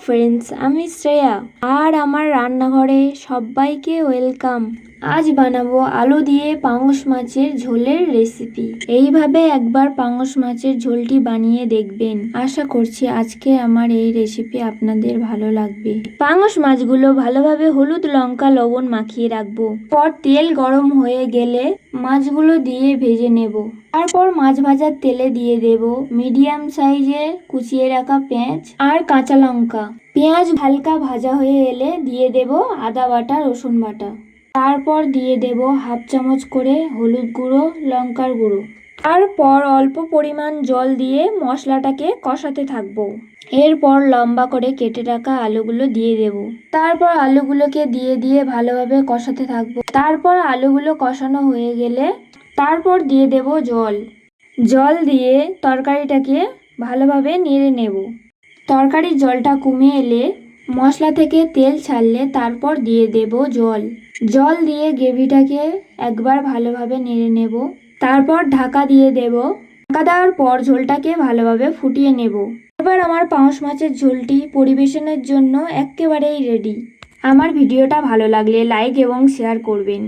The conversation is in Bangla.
ফ্রেন্ডস, আমি শ্রেয়া আর আমার রান্নাঘরে সবাইকে ওয়েলকাম। আজ বানাবো আলু দিয়ে পাঙস মাছের ঝোলের রেসিপি। এইভাবে একবার পাঙস মাছের ঝোলটি বানিয়ে দেখবেন। আশা করছি আজকে আমার এই রেসিপি আপনাদের ভালো লাগবে। পাঙস মাছগুলো ভালোভাবে হলুদ লঙ্কা লবণ মাখিয়ে রাখবো। পর তেল গরম হয়ে গেলে মাছগুলো দিয়ে ভেজে নেব। তারপর মাছ ভাজার তেলে দিয়ে দেব মিডিয়াম সাইজে কুচিয়ে রাখা পেঁয়াজ আর কাঁচা লঙ্কা। পেঁয়াজ হালকা ভাজা হয়ে এলে দিয়ে দেব আদা বাটা রসুন বাটা। তারপর দিয়ে দেব হাফ চামচ করে হলুদ গুঁড়ো লঙ্কার গুঁড়ো। তারপর অল্প পরিমাণ জল দিয়ে মশলাটাকে কষাতে থাকবো। এরপর লম্বা করে কেটে রাখা আলুগুলো দিয়ে দেব। তারপর আলুগুলোকে দিয়ে ভালোভাবে কষাতে থাকবো। তারপর আলুগুলো কষানো হয়ে গেলে তারপর দিয়ে দেব জল দিয়ে তরকারিটাকে ভালোভাবে নেড়ে নেব। তরকারির জলটা কমে এলে মশলা থেকে তেল ছাড়লে তারপর দিয়ে দেব জল দিয়ে গ্রেভিটাকে একবার ভালোভাবে নেড়ে নেব। তারপর ঢাকা দিয়ে দেব। ঢাকা দেওয়ার পর ঝোলটাকে ভালোভাবে ফুটিয়ে নেব। এবার আমার পাঙস মাছের ঝোলটি পরিবেশনের জন্য একেবারেই রেডি। আমার ভিডিওটা ভালো লাগলে লাইক এবং শেয়ার করবেন।